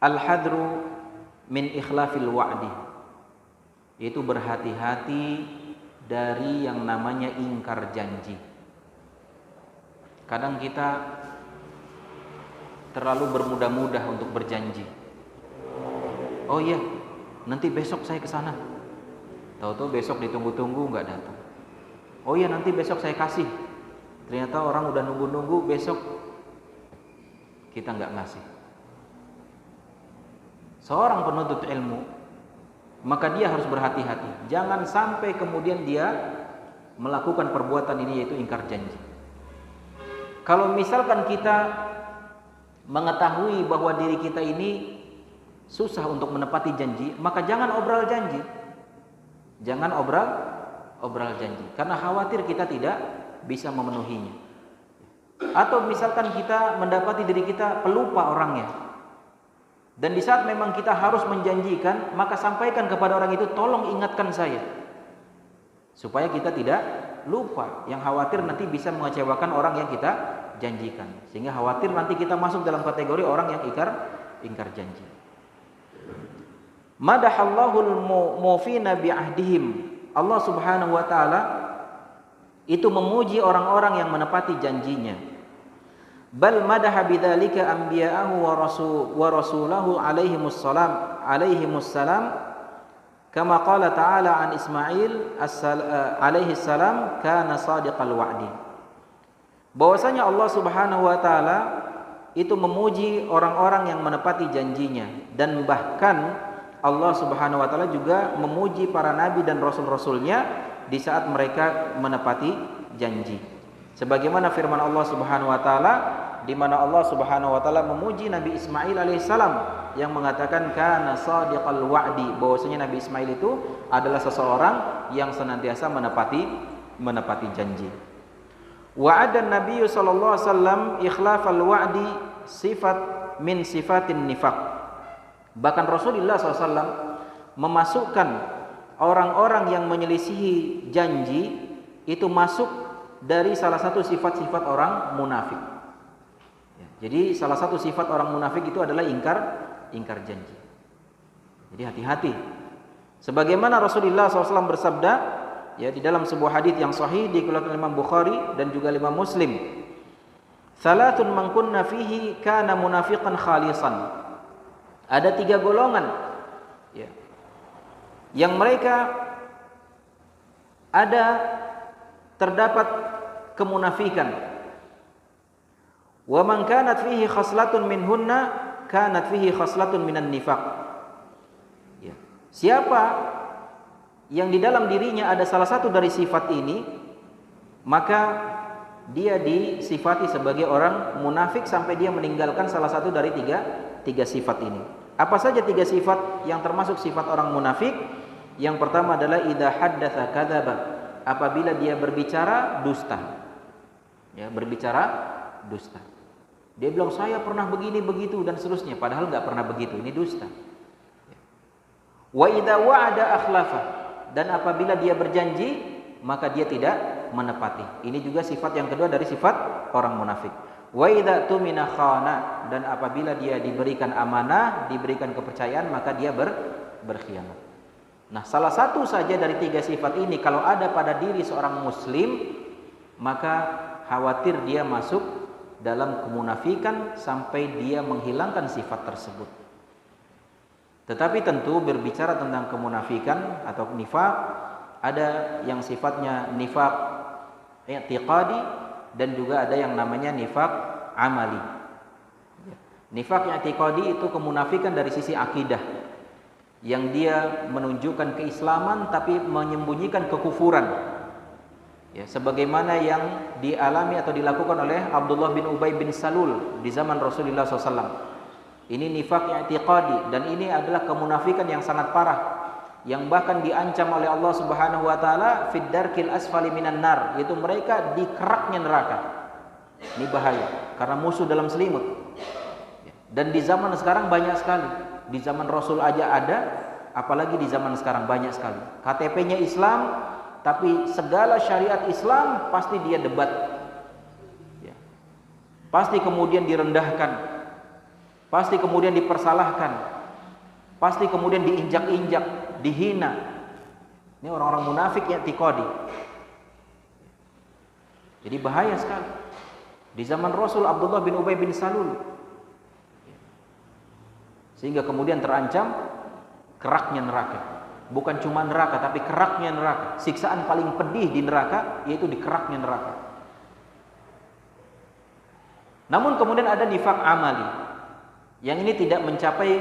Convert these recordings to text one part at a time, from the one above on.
Al-hadru min ikhlafil wa'di, yaitu berhati-hati dari yang namanya ingkar janji. Kadang kita terlalu bermudah-mudah untuk berjanji. Oh iya, nanti besok saya ke sana. Tahu-tahu besok ditunggu-tunggu nggak datang. Oh iya, nanti besok saya kasih. Ternyata orang udah nunggu-nunggu, besok kita nggak ngasih. Seorang penuntut ilmu, maka dia harus berhati-hati. Jangan sampai kemudian dia melakukan perbuatan ini, yaitu ingkar janji. Kalau misalkan kita mengetahui bahwa diri kita ini susah untuk menepati janji, maka jangan obral janji. Jangan obral janji, karena khawatir kita tidak bisa memenuhinya. Atau misalkan kita mendapati diri kita pelupa orangnya, dan di saat memang kita harus menjanjikan, maka sampaikan kepada orang itu, tolong ingatkan saya, supaya kita tidak lupa. Yang khawatir nanti bisa mengecewakan orang yang kita janjikan, sehingga khawatir nanti kita masuk dalam kategori orang yang ingkar janji. Madahallahul mufina bi'ahdihim. Allah Subhanahu wa taala itu memuji orang-orang yang menepati janjinya. Bal madaha bidzalika anbiya'ahu wa rasulahu alaihimus salam kama qala ta'ala an Ismail alaihi salam kana sadiqal wa'di. Bahwasanya Allah Subhanahu wa taala itu memuji orang-orang yang menepati janjinya, dan bahkan Allah Subhanahu wa taala juga memuji para nabi dan rasul-rasulnya di saat mereka menepati janji. Sebagaimana firman Allah Subhanahu wa taala, di mana Allah Subhanahu wa taala memuji Nabi Ismail alaihissalam yang mengatakan kana sadiqal wa'di, bahwasanya Nabi Ismail itu adalah seseorang yang senantiasa menepati janji. Wa'ada Nabi sallallahu alaihi wasallam ikhlafal wa'di sifat min sifatin nifaq. Bahkan Rasulullah SAW memasukkan orang-orang yang menyelisihi janji itu masuk dari salah satu sifat-sifat orang munafik. Jadi salah satu sifat orang munafik itu adalah ingkar janji. Jadi hati-hati. Sebagaimana Rasulullah SAW bersabda, ya, di dalam sebuah hadis yang sahih dikeluarkan Imam Bukhari dan juga Imam Muslim, "Salatun man kunna fihi kana munafiqan khalisan." Ada 3 golongan, ya, yang mereka terdapat kemunafikan. Wa man kanat fihi khaslatun minhunna kanat fihi khaslatun minan nifaq. Ya. Siapa yang di dalam dirinya ada salah satu dari sifat ini, maka dia disifati sebagai orang munafik sampai dia meninggalkan salah satu dari tiga sifat ini. Apa saja 3 sifat yang termasuk sifat orang munafik? Yang pertama adalah idza haddatsa kadzaba. Apabila dia berbicara dusta. Ya, berbicara dusta. Dia bilang saya pernah begini begitu dan seterusnya, padahal enggak pernah begitu. Ini dusta. Wa idza wa'ada akhlafa. Dan apabila dia berjanji, maka dia tidak menepati. Ini juga sifat yang kedua dari sifat orang munafik. Wa idza tumina khana, dan apabila dia diberikan amanah, diberikan kepercayaan, maka dia berkhianat. Nah, salah satu saja dari 3 sifat ini kalau ada pada diri seorang muslim, maka khawatir dia masuk dalam kemunafikan sampai dia menghilangkan sifat tersebut. Tetapi tentu berbicara tentang kemunafikan atau nifaq, ada yang sifatnya nifaq i'tiqadi dan juga ada yang namanya nifaq amali. Nifaq i'tiqadi itu kemunafikan dari sisi akidah, yang dia menunjukkan keislaman tapi menyembunyikan kekufuran. Ya, sebagaimana yang dialami atau dilakukan oleh Abdullah bin Ubay bin Salul di zaman Rasulullah SAW. Ini nifaq i'tiqadi, dan ini adalah kemunafikan yang sangat parah, yang bahkan diancam oleh Allah Subhanahu wa taala fid darkil asfali minan nar, yaitu mereka di keraknya neraka. Ini bahaya karena musuh dalam selimut. Dan di zaman sekarang banyak sekali. Di zaman Rasul aja ada, apalagi di zaman sekarang banyak sekali. KTP-nya Islam, tapi segala syariat Islam pasti dia debat. Ya. Pasti kemudian direndahkan. pasti kemudian dipersalahkan, pasti kemudian diinjak-injak, dihina. Ini orang-orang munafik i'tiqadi. Jadi bahaya sekali. Di zaman Rasul Abdullah bin Ubay bin Salul, sehingga kemudian terancam keraknya neraka. Bukan cuma neraka, tapi keraknya neraka. Siksaan paling pedih di neraka yaitu di keraknya neraka. Namun kemudian ada nifak amali, yang ini tidak mencapai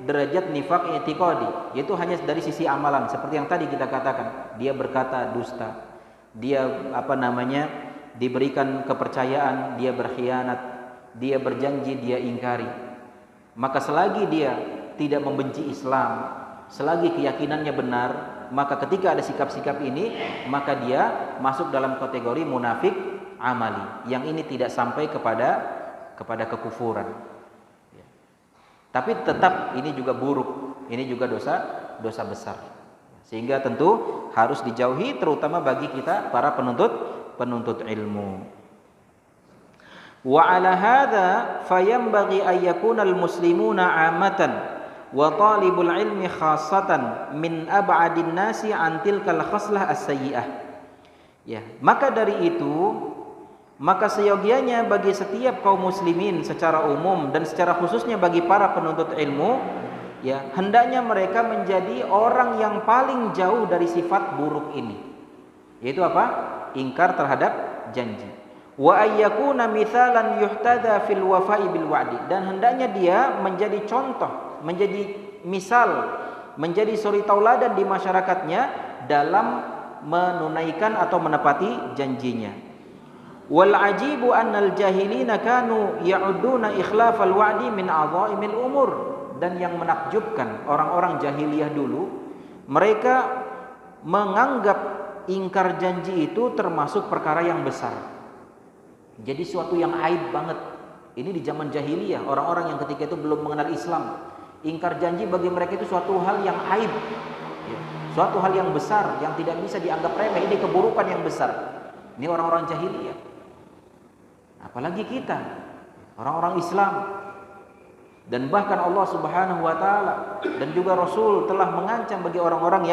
derajat nifak i'tiqadi, yaitu hanya dari sisi amalan. Seperti yang tadi kita katakan, dia berkata dusta, dia diberikan kepercayaan, dia berkhianat, dia berjanji, dia ingkari. Maka selagi dia tidak membenci Islam, selagi keyakinannya benar, maka ketika ada sikap-sikap ini, maka dia masuk dalam kategori munafik amali, yang ini tidak sampai kepada kekufuran. Tapi tetap ini juga buruk, ini juga dosa besar. Sehingga tentu harus dijauhi, terutama bagi kita para penuntut ilmu. Wa ala hadza fayanbaghi ay yakuna al-muslimuna 'amatan wa talibul ilmi khassatan min ab'adin nasi an tilkal khaslah as-sayyi'ah. Ya, maka dari itu, maka seyogianya bagi setiap kaum muslimin secara umum dan secara khususnya bagi para penuntut ilmu, ya, hendaknya mereka menjadi orang yang paling jauh dari sifat buruk ini. Yaitu apa? Ingkar terhadap janji. Wa ayyakuna mithalan yuhtada fil wafa'i bil wa'di, dan hendaknya dia menjadi contoh, menjadi misal, menjadi suri tauladan di masyarakatnya dalam menunaikan atau menepati janjinya. Wal ajibu annal jahilina kanu ya'udduna ikhlafal wa'di min adhaimil umur, dan yang menakjubkan orang-orang jahiliyah dulu, mereka menganggap ingkar janji itu termasuk perkara yang besar. Jadi suatu yang aib banget. Ini di zaman jahiliyah, orang-orang yang ketika itu belum mengenal Islam, ingkar janji bagi mereka itu suatu hal yang aib, ya, suatu hal yang besar yang tidak bisa dianggap remeh. Ini keburukan yang besar. Ini orang-orang jahiliyah. Apalagi kita, orang-orang Islam. Dan bahkan Allah Subhanahu wa taala dan juga Rasul telah mengancam bagi orang-orang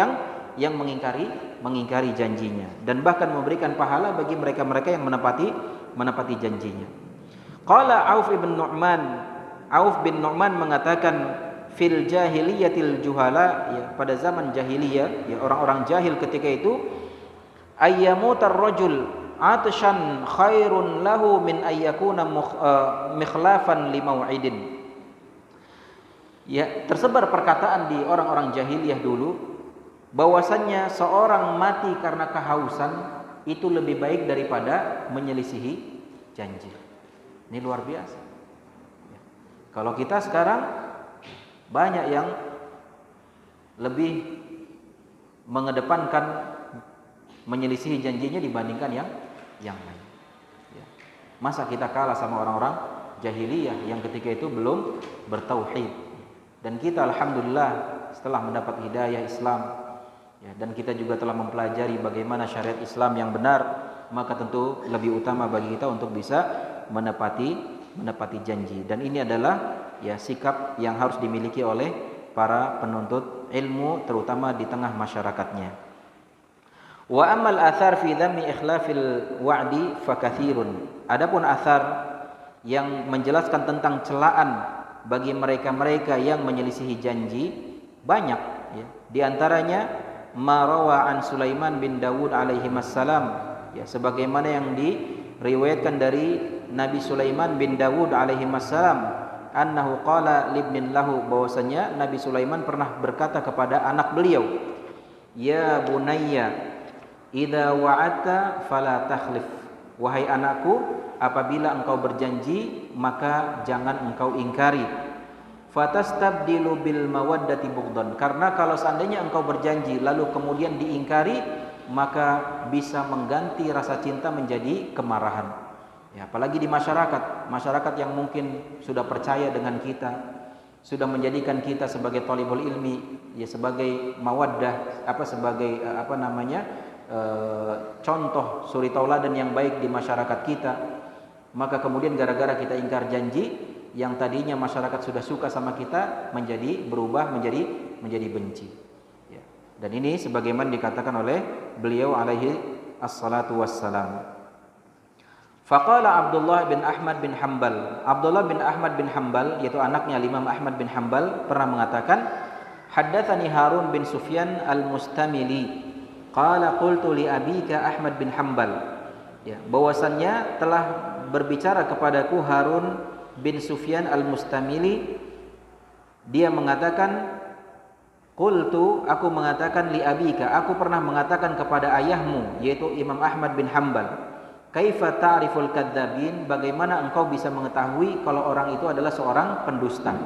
yang mengingkari janjinya, dan bahkan memberikan pahala bagi mereka-mereka yang menepati janjinya. Qala Auf bin Nu'man mengatakan, fil jahiliyatil juhala, ya, pada zaman jahiliyah, ya, orang-orang jahil ketika itu, ayyamutar rajul atshan khairun lahu min ayyakuna mikhlafan limau'idin. Ya, tersebar perkataan di orang-orang jahiliyah dulu bahwasannya seorang mati karena kehausan itu lebih baik daripada menyelisihi janji. Ini luar biasa. Kalau kita sekarang banyak yang lebih mengedepankan menyelisihi janjinya dibandingkan yang lain. Masa kita kalah sama orang-orang jahiliyah yang ketika itu belum bertauhid. Dan kita alhamdulillah setelah mendapat hidayah Islam, ya, dan kita juga telah mempelajari bagaimana syariat Islam yang benar, maka tentu lebih utama bagi kita untuk bisa menepati janji. Dan ini adalah, ya, sikap yang harus dimiliki oleh para penuntut ilmu, terutama di tengah masyarakatnya. Wa amal athar fi dhammi ikhlafil wa'di fakathirun. Adapun athar yang menjelaskan tentang celaan bagi mereka-mereka yang menyelisihi janji banyak, ya. Di antaranya marawa an Sulaiman bin Dawud alaihi wassalam, ya, sebagaimana yang diriwayatkan dari Nabi Sulaiman bin Dawud alaihi wassalam, annahu qala libnin lahu, bahwasanya Nabi Sulaiman pernah berkata kepada anak beliau, ya bunayya idza wa'adta fala takhlif, wahai anakku, apabila engkau berjanji maka jangan engkau ingkari. Fatastabdilu bil mawaddati bughdhan, karena kalau seandainya engkau berjanji lalu kemudian diingkari, maka bisa mengganti rasa cinta menjadi kemarahan. Ya, apalagi di masyarakat yang mungkin sudah percaya dengan kita, sudah menjadikan kita sebagai thalibul ilmi, ya, sebagai mawaddah, sebagai contoh suri tauladan yang baik di masyarakat kita. Maka kemudian gara-gara kita ingkar janji, yang tadinya masyarakat sudah suka sama kita menjadi berubah menjadi benci. Ya. Dan ini sebagaimana dikatakan oleh beliau alaihi assalatu wassalam. Faqala Abdullah bin Ahmad bin Hanbal. Abdullah bin Ahmad bin Hanbal, yaitu anaknya Imam Ahmad bin Hanbal, pernah mengatakan, haddatsani Harun bin Sufyan al-Mustamili. Qala qultu li abika Ahmad bin Hanbal. Ya, bahwasannya telah berbicara kepadaku Harun bin Sufyan al-Mustamili. Dia mengatakan, qultu, aku mengatakan li abika, aku pernah mengatakan kepada ayahmu, yaitu Imam Ahmad bin Hanbal, kaifa ta'riful kadzdzabin, bagaimana engkau bisa mengetahui kalau orang itu adalah seorang pendusta?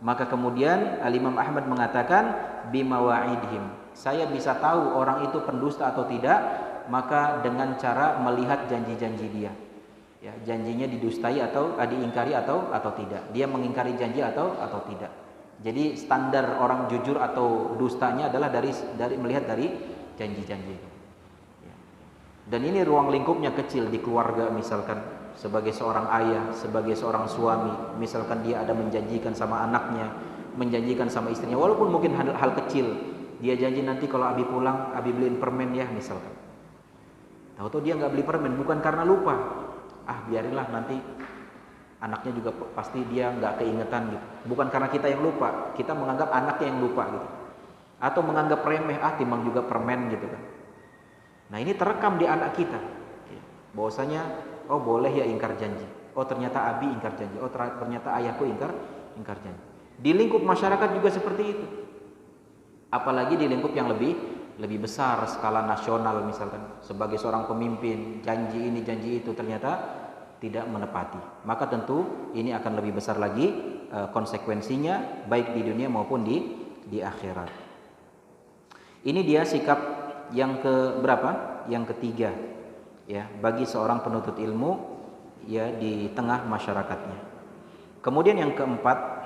Maka kemudian Al-Imam Ahmad mengatakan bimawa'idhim, saya bisa tahu orang itu pendusta atau tidak maka dengan cara melihat janji-janji dia. Ya, janjinya didustai atau diingkari atau tidak. Dia mengingkari janji atau tidak. Jadi standar orang jujur atau dustanya adalah dari melihat dari janji-janji. Ya. Dan ini ruang lingkupnya kecil di keluarga, misalkan sebagai seorang ayah, sebagai seorang suami, misalkan dia ada menjanjikan sama anaknya, menjanjikan sama istrinya, walaupun mungkin hal kecil, dia janji nanti kalau Abi pulang, Abi beliin permen ya misalkan. Tahu-tahu dia nggak beli permen, bukan karena lupa, biarinlah nanti anaknya juga pasti dia nggak keingetan gitu. Bukan karena kita yang lupa, kita menganggap anaknya yang lupa gitu, atau menganggap remeh, timbang juga permen gitu kan. Nah ini terekam di anak kita, bahwasanya oh boleh ya ingkar janji, oh ternyata Abi ingkar janji, oh ternyata ayahku ingkar janji. Di lingkup masyarakat juga seperti itu, apalagi di lingkup yang lebih besar, skala nasional misalkan, sebagai seorang pemimpin janji ini janji itu ternyata tidak menepati, maka tentu ini akan lebih besar lagi konsekuensinya, baik di dunia maupun di akhirat. Ini dia sikap yang ke berapa? Yang ketiga, ya, bagi seorang penuntut ilmu ya di tengah masyarakatnya. Kemudian yang keempat,